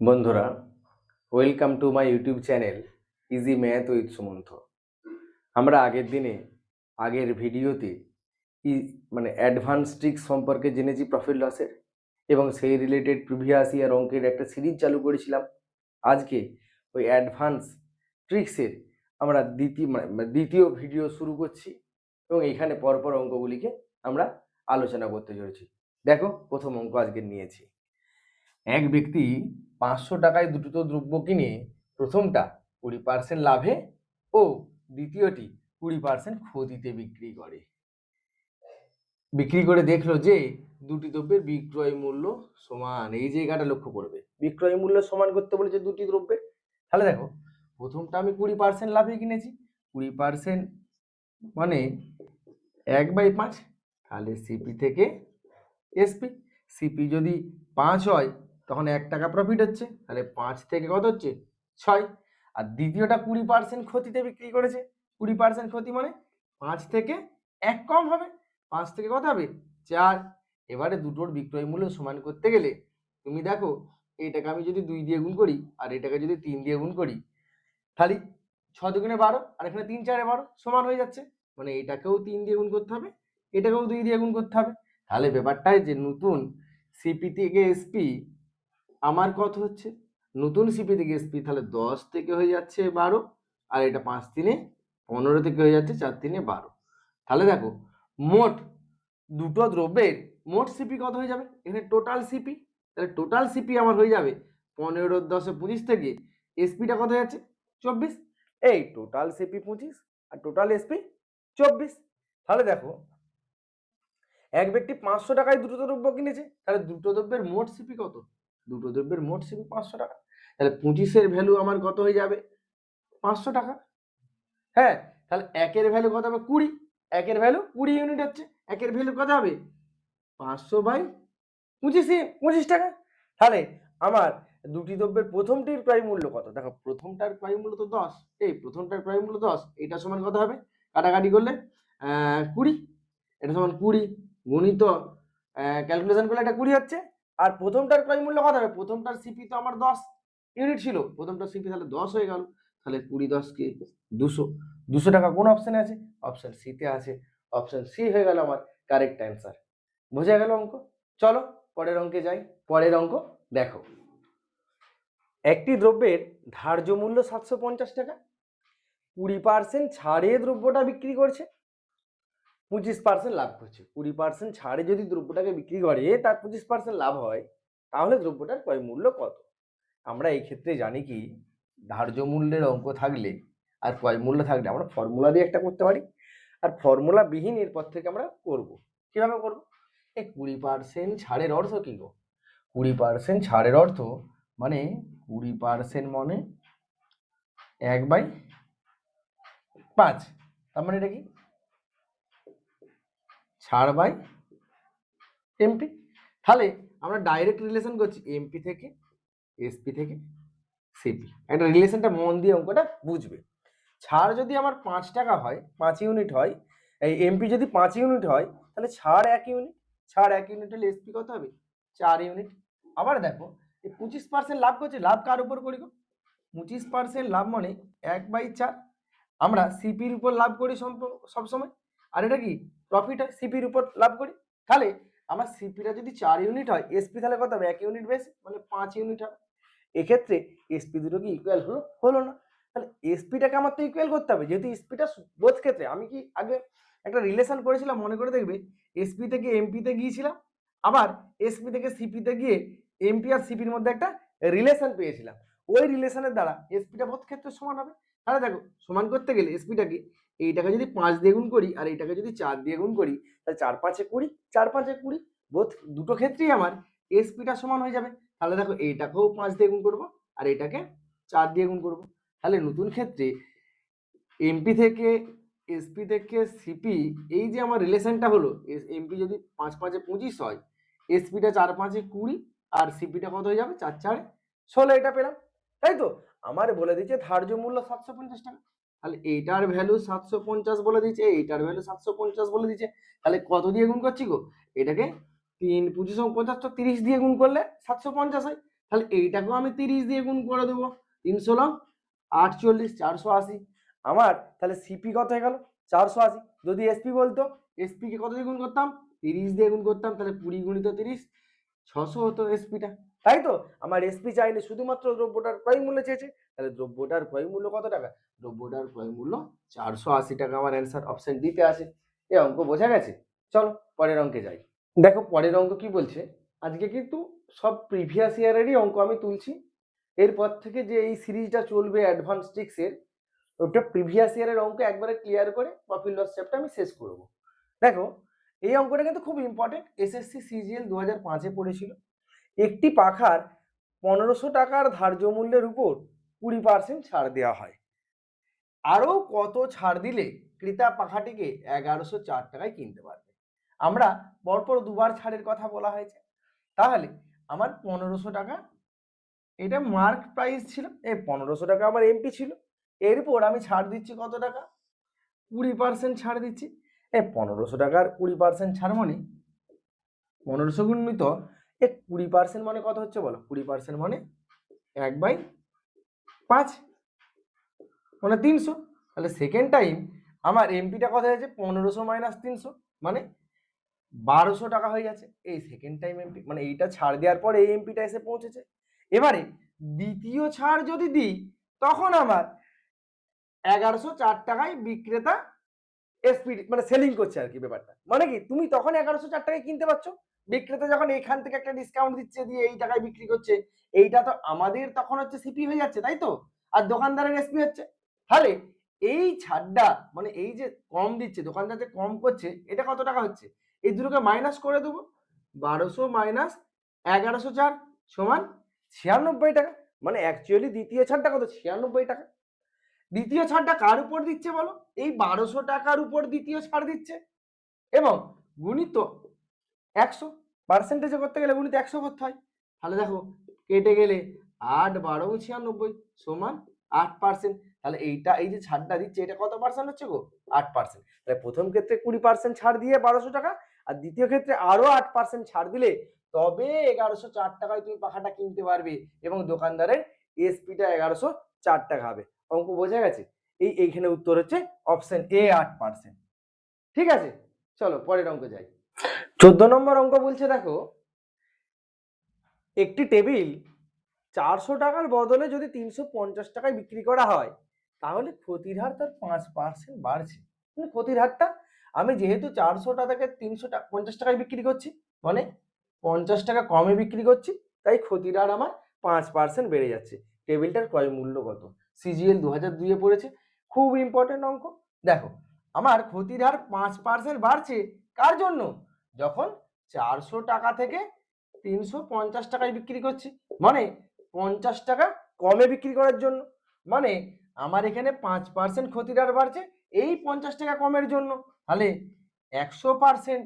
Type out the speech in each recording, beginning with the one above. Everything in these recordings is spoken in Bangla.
বন্ধুরা, welcome to my YouTube channel easy math with Sumanta. আমরা আগের ভিডিওতে অ্যাডভান্স ট্রিক্স সম্পর্কে জেনেছি প্রফিট লসের, এবং সেই রিলেটেড প্রিভিয়াস ইয়ার অঙ্কের একটা সিরিজ চালু করেছিলাম। আজকে ওই অ্যাডভান্স ট্রিক্সের আমরা দ্বিতীয় ভিডিও শুরু করছি, এবং এখানে পরপর অঙ্কগুলিকে আমরা আলোচনা করতে চলেছি। দেখো, প্রথম অঙ্ক আজকে নিয়েছি। এক ব্যক্তি 500 টাকায় দুটো দ্রব্য কিনে প্রথমটা 20% লাভে ও দ্বিতীয়টি 20% ক্ষতিতে বিক্রি করে দেখলো যে দুটি দ্রব্যের বিক্রয় মূল্য সমান। এই জায়গাটা লক্ষ্য করবে, বিক্রয় মূল্য সমান করতে বলেছে দুটি দ্রব্যের। তাহলে দেখো, প্রথমটা আমি 20% লাভে কিনেছি, 20% মানে 1/5, তাহলে সিপি থেকে এসপি। সিপি যদি 5 হয় তখন 1 টাকা প্রফিট হচ্ছে, তাহলে 5 থেকে কত হচ্ছে 6। আর দ্বিতীয়টা 20% ক্ষতিতে বিক্রি করেছে। 20% ক্ষতি মানে 5 থেকে 1 কম হবে, 5 থেকে কত হবে 4। এবারে দুটোর বিক্রয় মূল্য সমান করতে গেলে তুমি দেখো, এইটাকে আমি যদি 2 দিয়ে গুণ করি আর এটাকে যদি 3 দিয়ে গুণ করি, তাহলে 6 দুগুণে 12 আর এখানে 3 4 12 সমান হয়ে যাচ্ছে। মানে এটাকেও 3 দিয়ে গুণ করতে হবে, এটাকেও 2 দিয়ে গুণ করতে হবে। তাহলে ব্যাপারটাই যে নতুন সিপি থেকে এসপি আমার কত হচ্ছে, নতুন সিপি থেকে এসপি তাহলে 10 থেকে হয়ে যাচ্ছে 12, আর এটা 5 3 15 থেকে হয়ে যাচ্ছে 4 3 12। তাহলে দেখো, মোট দুটো দ্রব্যের মোট সিপি কত হয়ে যাবে, এখানে টোটাল সিপি। তাহলে টোটাল সিপি আমার হয়ে যাবে 15 10 25 থেকে এসপিটা কত হয়ে যাচ্ছে 24। এই টোটাল সিপি 25 আর টোটাল এসপি 24। তাহলে দেখো, এক ব্যক্তি 500 টাকায় দুটো দ্রব্য কিনেছে, তাহলে দুটো দ্রব্যের মোট সিপি কত, দুটো দ্রব্যের মোট সিপি 500 টাকা। তাহলে 25-এর ভ্যালু আমার কত হয়ে যাবে 500 টাকা। হ্যাঁ, তাহলে একের ভ্যালু কত হবে 20, একের ভ্যালু 20 ইউনিট হচ্ছে, একের ভ্যালু কত হবে 500/25 টাকা। তাহলে আমার দুটি দ্রব্যের প্রথমটির ক্রয় মূল্য কত, দেখো প্রথমটার ক্রয় মূল্য তো 10, এই প্রথমটার ক্রয় মূল্য 10, এটা সমান কত হবে কাটাকাটি করলে 20, এটা সমান 20 গুণিত ক্যালকুলেশন করলে এটা 20 হচ্ছে। আর প্রথমটার ক্রয় মূল্য কত হবে, প্রথমটার সিপি তো আমার 10 ইউনিট ছিল, প্রথমটার সিপি তাহলে 10 হয়ে গেল। তাহলে 20 10 কে 200, 200 টাকা কোন অপশনে আছে, অপশন সি তে আছে। অপশন সি হয়ে গেল আমার কারেক্ট অ্যান্সার। বোঝা গেল অঙ্ক। চলো পরের অঙ্কে যাই। পরের অঙ্ক দেখো, একটি দ্রব্যের ধার্য মূল্য 750 টাকা, 20% ছাড়ে দ্রব্যটা বিক্রি করছে, 25% লাভ করছে। 20% ছাড়ে যদি দ্রব্যটাকে বিক্রি করে তার 25% লাভ হয়, তাহলে দ্রব্যটার ক্রয় মূল্য কত। আমরা এই ক্ষেত্রে জানি কি, ধার্য মূল্যের অঙ্ক থাকলে আর ক্রয় মূল্য থাকলে আমরা ফর্মুলা দিয়ে একটা করতে পারি, আর ফর্মুলা বিহীন এরপর থেকে আমরা করব। কিভাবে করব, এই 20% ছাড়ের অর্থ কি গো, 20% ছাড়ের অর্থ মানে 20% মানে 1/5, তার মানে এটা কি ছাড় বাই এমপি। তাহলে আমরা ডাইরেক্ট রিলেশন করছি এমপি থেকে এসপি থেকে সিপি। একটা রিলেশনটা মন দিয়ে অঙ্কটা বুঝবে। ছাড় যদি আমার 5 টাকা হয়, 5 ইউনিট হয়, এই এমপি যদি 5 ইউনিট হয়, তাহলে ছাড় 1 ইউনিট, ছাড় 1 ইউনিট হলে এসপি কত হবে 4 ইউনিট। আবার দেখো, এই 25% লাভ করছে, লাভ কার উপর করি গো, 25% লাভ মানে 1/4। আমরা সিপির উপর লাভ করি সবসময়, আর এটা কি প্রফিট হয়, সিপির উপর লাভ করি। তাহলে আমার সিপিটা যদি 4 ইউনিট হয়, এসপি তাহলে কত হবে 1 ইউনিট বেশি, মানে 5 ইউনিট হবে। এক্ষেত্রে এসপি দুটো কি ইকুয়াল হলো না। তাহলে এসপিটাকে আমার তো ইকুয়াল করতে হবে, যেহেতু এসপিটা বোথ ক্ষেত্রে। আমি কি আগে একটা রিলেশন করেছিলাম, মনে করে দেখবে, এসপি থেকে এমপিতে গিয়েছিলাম, আবার এসপি থেকে সিপিতে গিয়ে এমপি আর সিপির মধ্যে একটা রিলেশন পেয়েছিলাম। ওই রিলেশনের দ্বারা এসপিটা বোথ ক্ষেত্রে সমান হবে। তাহলে দেখো, সমান করতে গেলে এসপিটাকে, এইটাকে যদি 5 দিয়ে গুণ করি আর এইটাকে যদি 4 দিয়ে গুণ করি, তাহলে 4 5 20, 4 5 20, বোথ দুটো ক্ষেত্রেই আমার এসপিটা সমান হয়ে যাবে। তাহলে দেখো, এইটাকেও 5 দিয়ে গুণ করবো আর এটাকে 4 দিয়ে গুণ করবো। তাহলে নতুন ক্ষেত্রে এমপি থেকে এসপি থেকে সিপি, এই যে আমার রিলেশনটা হলো, এমপি যদি 5 5 25 হয়, এসপিটা 4 5 20, আর সিপিটা কত হয়ে যাবে 4 4 16। এটা পেলাম, তাই তো। আমার বলে দিচ্ছে ধার্য মূল্য 750 টাকা, তাহলে এইটার ভ্যালু 750 বলে দিচ্ছে, এইটার ভ্যালু 750 বলে দিচ্ছে। তাহলে কত দিয়ে গুণ করছি গো, এটাকে 3 25 50 30 দিয়ে গুণ করলে 750 হয়। তাহলে এইটাকেও আমি 30 দিয়ে গুণ করে দেবো, 3 48, 480। আমার তাহলে সিপি কত হয়ে গেল 480। যদি এসপি বলতো, এসপি কে কত দিয়ে গুণ করতাম, 30 দিয়ে গুণ করতাম, তাহলে 20 গুণিত 30, 600 হতো এসপিটা, তাই তো। আমার এসপি চাইলে শুধুমাত্র দ্রব্যটার ক্রয় মূল্য চেয়েছে, তাহলে দ্রব্যটার ক্রয় মূল্য কত টাকা, দ্রব্যটার ক্রয় মূল্য 480 টাকা। আমার অ্যান্সার অপশন ডিতে আছে। এই অঙ্ক বোঝা গেছে। চলো পরের অঙ্কে যাই। দেখো পরের অঙ্ক কি বলছে, আজকে কিন্তু সব প্রিভিয়াস ইয়ারেরই অঙ্ক আমি তুলছি। এরপর থেকে যে এই সিরিজটা চলবে অ্যাডভান্স ট্রিক্সের, ওটা প্রিভিয়াস ইয়ারের অঙ্ক একবারে ক্লিয়ার করে প্রফিট লস চ্যাপ্টার আমি শেষ করব। দেখো এই অঙ্কটা কিন্তু খুব ইম্পর্টেন্ট, এসএসসি সিজিএল 2005-এ পড়েছিল। একটি পাখার 1500 টাকার ধার্য মূল্যের উপর 20% ছাড় দেওয়া হয়, আরও কত ছাড় দিলে ক্রেতা পাখাটিকে 1104 টাকায় কিনতে পারবে। আমরা পরপর দুবার ছাড়ের কথা বলা হয়েছে। তাহলে আমার 1500 টাকা এটা মার্ক প্রাইস ছিল, এই 1500 টাকা আমার এমপি ছিল, এরপর আমি ছাড় দিচ্ছি কত টাকা, 20% ছাড় দিচ্ছি। এই 1500 টাকার 20% ছাড় মানে 1500 গুণিত 20% মানে কত হচ্ছে বলো, 20% মানে 1/5 মানে 300। তাহলে সেকেন্ড টাইম আমার এমপিটা কত হয়েছে, 1500 মাইনাস 300 মানে 1200 টাকা হয়ে যাচ্ছে। এই সেকেন্ড টাইম এমপি মানে এইটা ছাড় দেওয়ার পর এই এমপিটা এসে পৌঁছেছে। এবারে দ্বিতীয় ছাড় যদি দিই, তখন আমার 1104 টাকায় বিক্রেতা এসপি মানে সেলিং করছে আর কি। ব্যাপারটা মানে কি, তুমি তখন 1104 টাকায় কিনতে পারছো, বিক্রেতা যখন এখান থেকে একটা ডিসকাউন্ট দিচ্ছে দিয়ে এই টাকায় বিক্রি করছে, এইটা তো আমাদের তখন হচ্ছে সিপি হয়ে যাচ্ছে, তাই তো, আর দোকানদারের এসপি হচ্ছে। তাহলে এই ছাড়টা মানে এই যে কম দিচ্ছে দোকানদার, যে কম করছে, এটা কত টাকা হচ্ছে, এই দুটোকে মাইনাস করে দেবো, 1200 মাইনাস 1104 সমান 96 টাকা। মানে অ্যাকচুয়ালি দ্বিতীয় ছাড়টা কত, 96 টাকা। দ্বিতীয় ছাড়টা কার উপর দিচ্ছে বলো, এই 1200 টাকার উপর দ্বিতীয় ছাড় দিচ্ছে, এবং গুণিত 100, পার্সেন্টেজে করতে গেলে গুণিত 100 করতে হয়। তাহলে দেখো কেটে গেলে 8 12 96 সমান 8%। তাহলে এইটা এই যে ছাড়টা দিচ্ছে এটা কত পার্সেন্ট হচ্ছে গো, 8%। তাহলে প্রথম ক্ষেত্রে 20% ছাড় দিয়ে 1200 টাকা, আর দ্বিতীয় ক্ষেত্রে আরো 8% ছাড় দিলে তবে 1104 টাকায় তুমি পাখাটা কিনতে পারবে, এবং দোকানদারের এসপিটা 1104 টাকা হবে। অঙ্ক বোঝা গেছে। এইখানে উত্তর হচ্ছে অপশন এ 8%। ঠিক আছে, চলো পরের অঙ্ক যাই। 14 নম্বর অঙ্ক বলছে, দেখো একটি টেবিল 400 টাকার বদলে যদি 350 টাকায় বিক্রি করা হয়, তাহলে ক্ষতির হার তার 5% বাড়ছে। ক্ষতির হারটা আমি যেহেতু 400 টাকাকে 350 টাকায় বিক্রি করছি, মানে 50 টাকা কমে বিক্রি করছি, তাই ক্ষতির হার আমার 5% বেড়ে যাচ্ছে। টেবিলটার ক্রয় মূল্য কত, সিজিএল 2002-এ পড়েছে, খুব ইম্পর্টেন্ট অঙ্ক। দেখো আমার ক্ষতির হার 5% বাড়ছে কার জন্য, যখন 400 টাকা থেকে 350 টাকায় বিক্রি করছি, মানে 50 টাকা কমে বিক্রি করার জন্য। মানে আমার এখানে 5% ক্ষতির হার বাড়ছে এই 50 টাকা কমের জন্য। তাহলে 100%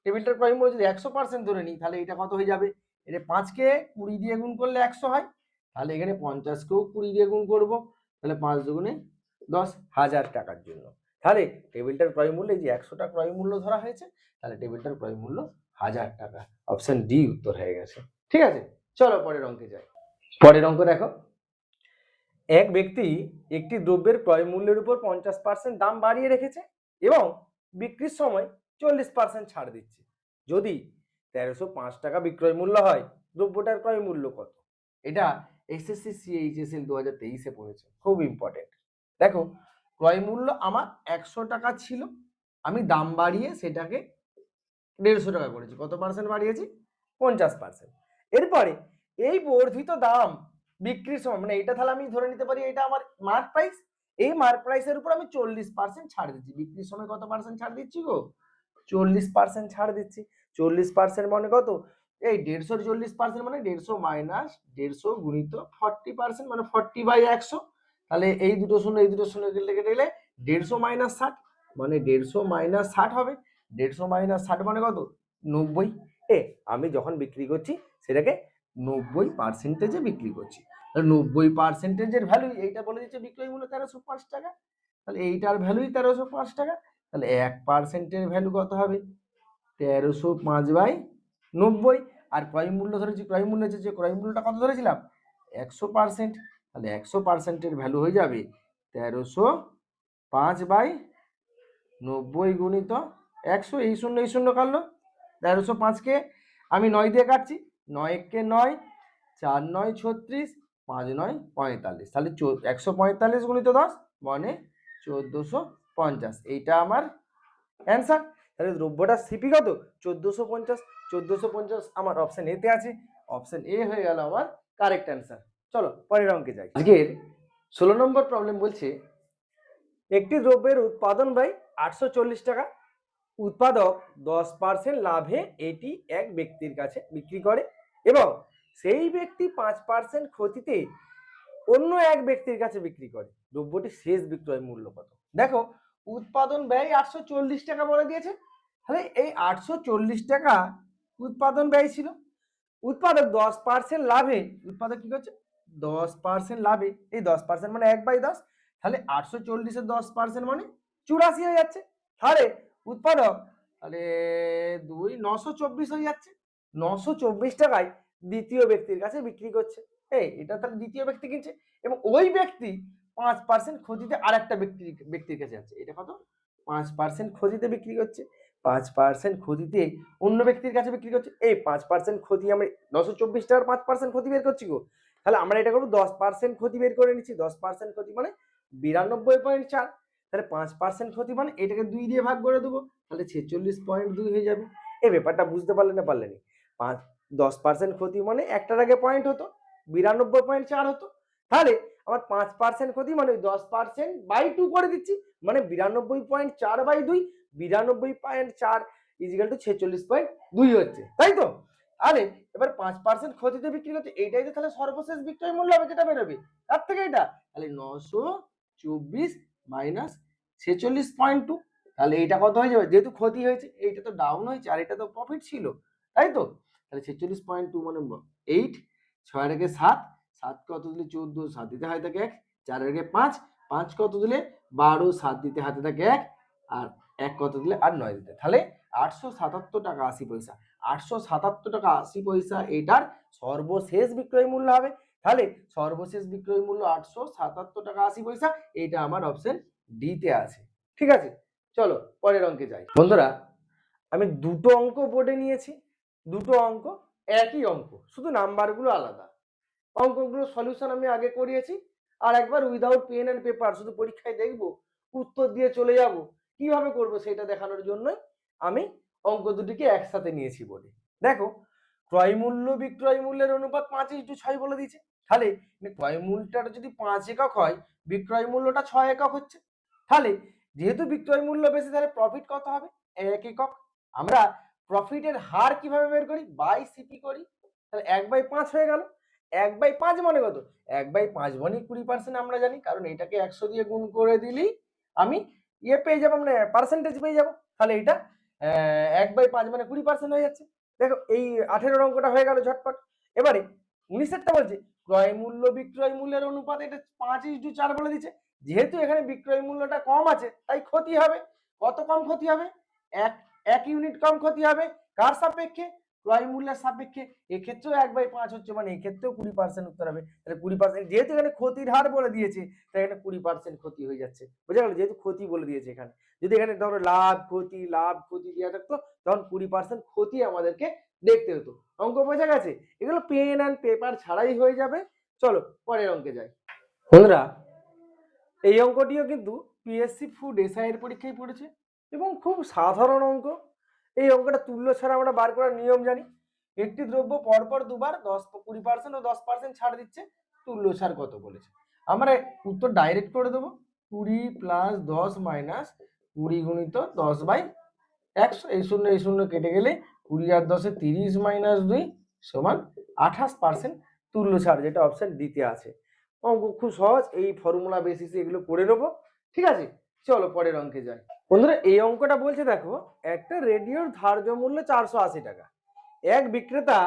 টেবিলটার ক্রয় মূল্য যদি 100% ধরে নিই, তাহলে এটা কত হয়ে যাবে, এটা 5কে 20 দিয়ে গুণ করলে 100 হয়, তাহলে এখানে 50কেও 20 দিয়ে গুণ করবো, তাহলে 5 দুগুণে 10, 1000 টাকার জন্য। তাহলে টেবিলটার ক্রয় মূল্য এই যে 100 টাকা ক্রয় মূল্য ধরা হয়েছে, তাহলে টেবিলটার ক্রয় মূল্য 1000 টাকা। অপশন ডি উত্তর হয়ে গেছে। ঠিক আছে, চলো পরের অঙ্কে যাই। পরের অঙ্ক দেখো, এক ব্যক্তি একটি দ্রব্যের ক্রয় মূল্যের উপর 50% দাম বাড়িয়ে রেখেছে এবং বিক্রির সময় 40% ছাড় দিচ্ছে। যদি 1305 টাকা বিক্রয় মূল্য হয়, দ্রব্যটার ক্রয় মূল্য কত? এটা এসএসসি সিএইচএসএল 2023-এ পড়েছে, খুব ইম্পর্টেন্ট। দেখো ক্রয় মূল্য আমার 100 টাকা ছিল, আমি দাম বাড়িয়ে সেটাকে 150 টাকা করেছি। কত পার্সেন্ট বাড়িয়েছি, 50%। এরপরে এই বর্ধিত দাম বিক্রির সময়, মানে এটা তাহলে আমি ধরে নিতে পারি এটা আমার মার্ক প্রাইস, এই মার্ক প্রাইসের উপর আমি 40% ছাড় দিচ্ছি। বিক্রির সময় কত পার্সেন্ট ছাড় দিচ্ছি গো, 40% ছাড় দিচ্ছি। 40% মানে কত, এই 150-র 40% মানে 150 মাইনাস 150 গুণিত 40% মানে 40/100। তাহলে এই দুটো শূন্য এই দুটো শূন্য কেটে গেলে 150 মাইনাস 60 মানে 150 মাইনাস 60 হবে। 150 মাইনাস 60 মানে কত, 90। আমি যখন বিক্রি করছি সেটাকে 90%-এ বিক্রি করছি, 90%-এর ভ্যালু এইটা বলে দিচ্ছে বিক্রয় মূল্য 1305 টাকা, তাহলে এইটার ভ্যালুই 1305 টাকা। তাহলে 1%-এর ভ্যালু কত হবে, 1305/90। আর ক্রয় মূল্য ধরেছি, ক্রয় মূল্য হচ্ছে যে ক্রয় মূল্যটা কত ধরেছিলাম 100%, তাহলে 100%-এর ভ্যালু হয়ে যাবে 1305/90 গুণিত 100, এই শূন্য কাটলো, 1305কে আমি 9 দিয়ে কাটছি, 9 কে 9, 4 9 36, 5 9 45, তাহলে 145 গুণিত 10 মানে 1450, এইটা আমার অ্যান্সার। তাহলে দ্রব্যটা সিপি কত 1450, 1450 আমার অপশন এতে আছে, অপশন এ হয়ে গেল আমার কারেক্ট অ্যান্সার। চলো পরের অঙ্কে যাই। আজকের 16 নম্বর প্রবলেম বলছে একটি দ্রব্যের উৎপাদন ব্যয় 840 টাকা, উৎপাদক 10% লাভে এটি এক ব্যক্তির কাছে বিক্রি করে এবং সেই ব্যক্তি 5% ক্ষতিতে অন্য এক ব্যক্তির কাছে বিক্রি করে, দ্রব্যটির শেষ বিক্রয় মূল্য কত? দেখো উৎপাদন ব্যয় 840 টাকা বলে দিয়েছে, তাহলে এই 840 টাকা উৎপাদন ব্যয় ছিল, উৎপাদক 10% লাভে, উৎপাদক কি করছে 10% লাভে, এই 10% মানে 1/10, তাহলে 840-এর 10% মানে 84 হয়ে যাচ্ছে, তাহলে উৎপাদক তাহলে 924 হয়ে যাচ্ছে, 924 টাকায় দ্বিতীয় ব্যক্তির কাছে বিক্রি করছে। এটা তাহলে দ্বিতীয় ব্যক্তি কিনছে এবং ওই ব্যক্তি 5% ক্ষতিতে আর একটা ব্যক্তির কাছে যাচ্ছে, এটা কত 5% ক্ষতিতে বিক্রি করছে, 5% ক্ষতিতে অন্য ব্যক্তির কাছে বিক্রি করছে, এই 5% ক্ষতি আমি 924 টাকার 5% ক্ষতি বের করছি গো, তাহলে আমরা এটা করবো 10% ক্ষতি বের করে নিচ্ছি, 10% ক্ষতি মানে 92.4, তাহলে 5% ক্ষতি মানে এটাকে 2 দিয়ে ভাগ করে দেবো, তাহলে 46.2 হয়ে যাবে। এই ব্যাপারটা বুঝতে পারলে না পারলে নি, 10% ক্ষতি মানে একটার আগে পয়েন্ট হতো 92.4 হতো, তাহলে আমার 5% ক্ষতি মানে 10%/2 করে দিচ্ছি, মানে 92.4/2, 92.4 ইজিক্যাল টু 46.2 হচ্ছে, তাই তো? তাহলে এবার 5% ক্ষতিতে বিক্রি করছে, এইটাই তো তাহলে সর্বশেষ বিক্রয় মূল্য হবে যেটা বেরোবে তার থেকে এটা, তাহলে 924 মাইনাস 46.2, তাহলে এইটা কত হয়ে যাবে, যেহেতু ক্ষতি হয়েছে এইটা তো ডাউন হয়েছে আর এটা তো প্রফিট ছিল, তাই তো? তাহলে 46.2 মানে 8, 6 এর আগে 7, 7 কত দিলে 14, 7 দিতে হয় থাকে 1, 4 এর আগে 5, 5 কত দিলে 12, 7 দিতে হাতে থাকে 1, আর 1 কত দিলে আর 9 দিতে, তাহলে 877 টাকা 80 পয়সা, 877 টাকা 80 পয়সা এটার সর্বশেষ বিক্রয় মূল্য হবে, তাহলে সর্বশেষ বিক্রয় মূল্য 877 টাকা 80 পয়সা, এটা আমার অপশন ডি তে আছে। ঠিক আছে, চলো পরের অঙ্কে যাই। বন্ধুরা আমি দুটো অঙ্ক বোর্ডে নিয়েছি, দুটো অঙ্ক একই অঙ্ক, শুধু নাম্বারগুলো আলাদা, অঙ্কগুলো সলিউশন আমি আগে করিয়েছি, আর একবার উইদাউট পেন এন্ড পেপার শুধু পরীক্ষায় দেখবো উত্তর দিয়ে চলে যাব, কিভাবে করব সেটা দেখানোর জন্যই আমি অঙ্ক দুটিকে একসাথে নিয়েছি বলে। দেখো ক্রয় মূল্য বিক্রয় মূল্যের অনুপাত 5:6 বলে দিয়েছে, তাহলে ক্রয় মূল্যটা যদি 5 একক হয় বিক্রয় মূল্যটা 6 একক হচ্ছে, তাহলে যেহেতু বিক্রয় মূল্য বেশি তাহলে প্রফিট কত হবে 1 একক। আমরা প্রফিটের হার কিভাবে বের করি, বাই সিপি করি, তাহলে 1/5 হয়ে গেল, 1/5 মানে কত, 1/5 মানে 20% আমরা জানি, কারণ এটাকে 100 দিয়ে গুণ করে দিলেই আমি ইয়ে পেয়ে যাবো, মানে পার্সেন্টেজ পেয়ে যাবো, তাহলে এটা 1/5 মানে 20% হয়ে যাচ্ছে। দেখো এই 18 অঙ্কটা হয়ে গেল ঝটপট। এবারে 19-এরটা বলছে ক্রয় মূল্য বিক্রয় মূল্যের অনুপাত, এটা 5:4 বলে দিচ্ছে, যেহেতু এখানে বিক্রয় মূল্যটা কম আছে তাই ক্ষতি হবে, কত কম ক্ষতি হবে, 1 ইউনিট কম ক্ষতি হবে, কার সাপেক্ষে, ক্রয় মূল্যের সাপেক্ষে, এক্ষেত্রেও 1/5 হচ্ছে মানে এক্ষেত্রেও 20% উত্তর হবে, তাহলে 20%, যেহেতু এখানে ক্ষতির হার বলে দিয়েছে তাই এখানে 20% ক্ষতি হয়ে যাচ্ছে, বুঝা গেল, যেহেতু ক্ষতি বলে দিয়েছে এখানে, যদি এখানে ধরো লাভ ক্ষতি দেওয়া থাকতো তখন 20% ক্ষতি আমাদেরকে দেখতে হতো। অঙ্ক বোঝা গেছে, এগুলো পেন অ্যান্ড পেপার ছাড়াই হয়ে যাবে। চলো পরের অঙ্কে যাই। বন্ধুরা এই অঙ্কটিও কিন্তু পিএসসি ফুড এসআই এর পরীক্ষায় পড়েছে এবং খুব সাধারণ অঙ্ক, এই অঙ্কটা তুল্য ছাড়া আমরা বার করার নিয়ম জানি, একটি দ্রব্য পরপর দুবার 20% ও 10% ছাড় দিচ্ছে, তুল্য ছাড় কত বলেছে, আমরা উত্তর ডাইরেক্ট করে দেবো, 20 + 10 - 20 গুণিত 10/100, এই শূন্য কেটে গেলে 20 আর 10 - 30 - 2 সমান 28% তুল্য ছাড়, যেটা অপশন ডিতে আছে। অঙ্ক খুব সহজ, এই ফর্মুলা বেসিসে এগুলো করে নেবো। ঠিক আছে, চলো পরের অঙ্কে যাই। বন্ধুরা এই অঙ্কটা বলছে দেখো একটা রেডিওর ধার্য মূল্য 480 টাকা, এক বিক্রেতা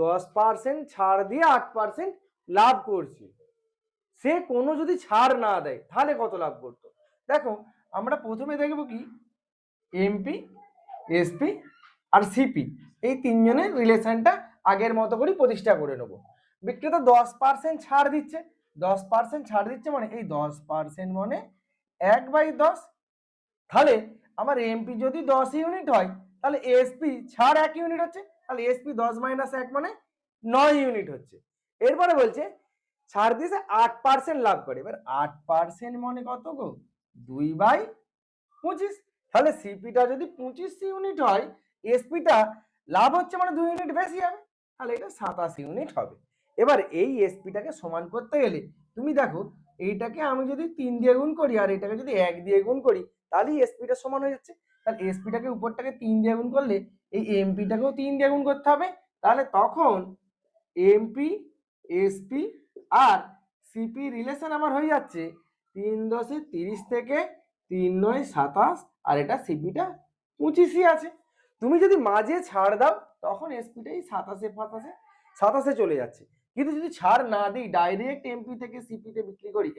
10% ছাড় দিয়ে 8% লাভ করছে, সে কোনো যদি ছাড় না দেয় তাহলে কত লাভ করতো। দেখো আমরা প্রথমে দেখবো কি এমপি, এসপি আর সিপি, এই তিনজনের রিলেশনটা আগের মতো করে প্রতিষ্ঠা করে নেবো। বিক্রেতা 10% ছাড় দিচ্ছে, 10% ছাড় দিচ্ছে মানে এই 10% মানে 1/10। তাহলে আমার এমপি যদি 10 ইউনিট হয় তাহলে এসপি ছাড় 1 ইউনিট হচ্ছে, তাহলে এসপি 10 - 1 মানে 9 ইউনিট হচ্ছে। এরপরে বলছে ছাড় দিয়েছে 8% লাভ করে। এবার 8% মানে কত গো? 2/25। তাহলে সিপিটা যদি 25 ইউনিট হয়, এসপিটা লাভ হচ্ছে মানে 2 ইউনিট বেশি হবে, তাহলে এটা 27 ইউনিট হবে। এবার এই এসপিটাকে সমান করতে গেলে তুমি দেখো এইটাকে আমি যদি 3 দিয়ে গুণ করি আর এটাকে যদি 1 দিয়ে গুণ করি তাহলেই এসপিটা সমান হয়ে যাচ্ছে। তাহলে এসপিটাকে উপরটাকে 3 দিয়ে গুণ করলে এই এমপিটাকেও 3 দিয়ে গুণ করতে হবে, তাহলে তখন এমপি, এসপি আর সিপি রিলেশন আমার হয়ে যাচ্ছে 3×10 = 30 থেকে 3×9 = 27, আর এটা সিপিটা 25ই আছে। তুমি যদি মাঝে ছাড় দাও তখন এসপিটাই 27 চলে যাচ্ছে। কিন্তু যদি ছাড় না দিই ডাইরেক্ট এমপি থেকে সিপিতে বিক্রি করি,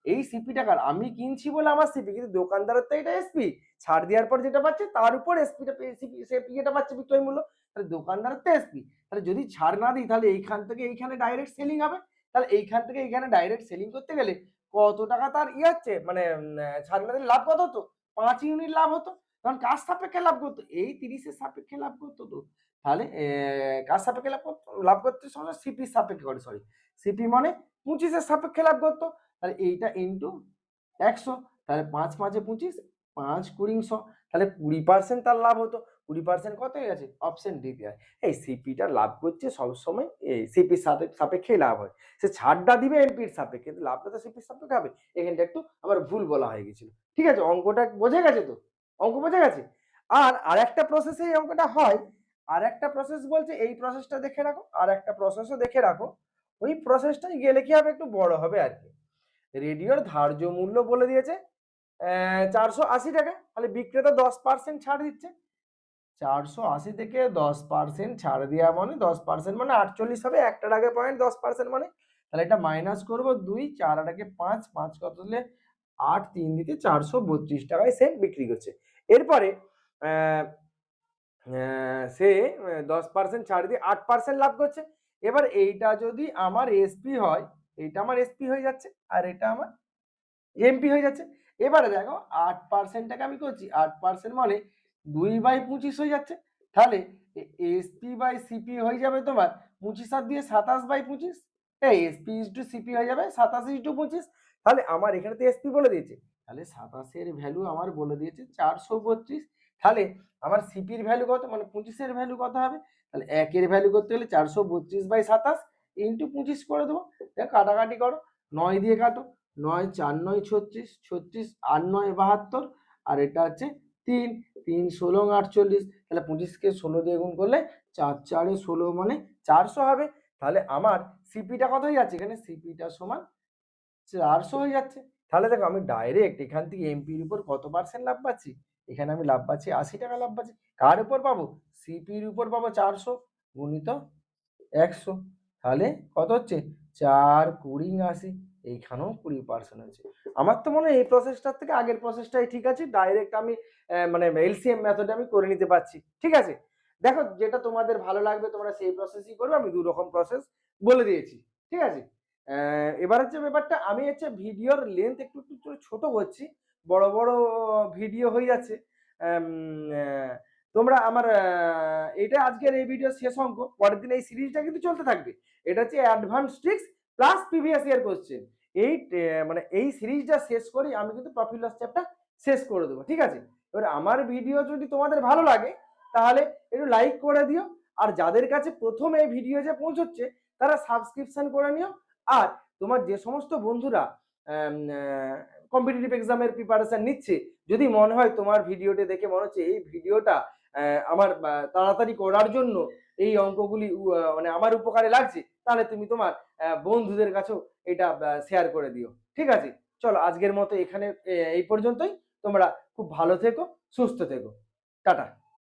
এই সিপি টাকার আমি কিনছি বলে আমার সিপি, কিন্তু দোকানদারের তো এটা এসপি, ছাড় দেওয়ার পর যেটা পাচ্ছে তার উপর এসপিটা সিপি যেটা পাচ্ছে বিক্রয় মূল্য, তাহলে দোকানদারের তো এসপি। তাহলে যদি ছাড় না দিই তাহলে এইখান থেকে এইখানে ডাইরেক্ট সেলিং হবে, তাহলে এইখান থেকে এইখানে ডাইরেক্ট সেলিং করতে গেলে কত টাকা তার হচ্ছে মানে ছাড় না দিলে লাভ কত হতো? 5 ইউনিট লাভ হতো। কারণ কার সাপেক্ষে লাভ করতো? এই 30-এর সাপেক্ষে লাভ করতো তো। তাহলে কার সাপেক্ষে লাভ করতে সিপির সাপেক্ষে করে, সরি সিপি মানে 25-এর সাপেক্ষে লাভ করতো। তাহলে এইটা ইন্টু 100, তাহলে 5 × 5 = 25, 5 × 20 = 100, তাহলে 20% তার লাভ হতো। 20% কত হয়ে গেছে? অপশন ডি দেওয়া। এই সিপিটা লাভ করছে সবসময় এই সিপির সাপেক্ষেই লাভ হয়। সে ছাড়টা দিবে এমপির সাপেক্ষে, কিন্তু লাভটা তো সিপির সাপেক্ষে হবে। এখানটা একটু আমার ভুল বলা হয়ে গেছিল। ঠিক আছে, অঙ্কটা বোঝা গেছে তো? অঙ্ক বোঝা গেছে? আর আরেকটা প্রসেসে এই অঙ্কটা হয়। আরেকটা প্রসেস বলছে এই প্রসেসটা দেখে রাখো, আর একটা প্রসেসও দেখে রাখো। ওই প্রসেসটাই গেলে কি হবে, একটু বড় হবে আর কি। রেডিওর ধার্য মূল্য বলে দিয়েছে 480 টাকা, তাহলে বিক্রেতা 10% ছাড় দিচ্ছে। 480 থেকে 10% ছাড় দেওয়া মানে 10% মানে 48 হবে, একটার আগে পয়েন্ট 10% মানে, তাহলে এটা মাইনাস করবো 2, 4 আর আগে 5, 5 কত হলে 8, 3 দিতে 432 টাকায় সে বিক্রি করছে। এরপরে সে 10% ছাড় দিয়ে 8% লাভ করছে। এবার এইটা যদি আমার এসপি হয়, এইটা আমার এসপি হয়ে যাচ্ছে আর এটা আমার এমপি হয়ে যাচ্ছে। এবারে দেখো 8%টাকে আমি করছি, 8% মানে 2/25 হয়ে যাচ্ছে। তাহলে এসপি বাই সিপি হয়ে যাবে তোমার 25 আর দিয়ে 27/25, এই এসপি ইজ টু সিপি হয়ে যাবে 27/25। তাহলে আমার এখানে তো এসপি বলে দিয়েছে, তাহলে 27-এর ভ্যালু আমার বলে দিয়েছে 432। তাহলে আমার সিপির ভ্যালু কত, মানে 25-এর ভ্যালু কত হবে? তাহলে 1-এর ভ্যালু করতে গেলে 432/27 ইন্টু 25 করে দেবো। কাটাকাটি করো, 9 দিয়ে কাটো, 9 × 4 = 9 = 36, 36 8 × 9 = 72, আর এটা হচ্ছে 3, 3 × 16 = 48। তাহলে 25-কে 16 দিয়ে গুণ করলে 4 × 4 = 16 মানে 400 হবে। তাহলে আমার সিপিটা কত হয়ে যাচ্ছে? এখানে সিপিটা সমান 400 হয়ে যাচ্ছে। তাহলে দেখো আমি ডাইরেক্ট এখান থেকে এমপির উপর কত পার্সেন্ট লাভ পাচ্ছি? এখানে আমি লাভ পাচ্ছি 80 টাকা লাভ পাচ্ছি। কার উপর পাবো? সিপির উপর পাবো 400 গুণিত 100, তাহলে কত হচ্ছে? 4, 20, 80, এইখানেও 20% হচ্ছে। আমার তো মনে হয় এই প্রসেসটার থেকে আগের প্রসেসটাই ঠিক আছে, ডাইরেক্ট আমি মানে এলসিএম মেথডে আমি করে নিতে পারছি। ঠিক আছে, দেখো যেটা তোমাদের ভালো লাগবে তোমরা সেই প্রসেসই করবে, আমি 2 রকম প্রসেস বলে দিয়েছি। ঠিক আছে, এবার হচ্ছে ব্যাপারটা, আমি হচ্ছে ভিডিওর লেন্থ একটু একটু ছোট করছি, বড় বড় ভিডিও হয়ে যাচ্ছে। তোমরা আমার এটা আজকের এই ভিডিও শেষ অঙ্ক, পরের দিন এই সিরিজটা কিন্তু চলতে থাকবে। এটা হচ্ছে advance tricks plus previous year question. এই মানে এই সিরিজটা শেষ করেই আমি কিন্তু প্রফিট লস চ্যাপ্টার শেষ করে দেবো। ঠিক আছে, এবার আমার ভিডিও যদি তোমাদের ভালো লাগে তাহলে একটু লাইক করে দিও, আর যাদের কাছে প্রথম এই ভিডিও যে পৌঁছচ্ছে তারা সাবস্ক্রিপশন করে নিও। আর তোমার যে সমস্ত বন্ধুরা কম্পিটিটিভ এক্সামের প্রিপারেশন নিচ্ছে, যদি মনে হয় তোমার ভিডিওটি দেখে মনে হচ্ছে এই ভিডিওটা আমার তাড়াতাড়ি করার জন্য এই অঙ্কগুলি মানে আমার উপকারে লাগছে, তাহলে তুমি তোমার বন্ধুদের কাছেও এটা শেয়ার করে দিও। ঠিক আছে, চলো আজকের মতো এখানে এই পর্যন্তই। তোমরা খুব ভালো থেকো, সুস্থ থেকো, টাটা।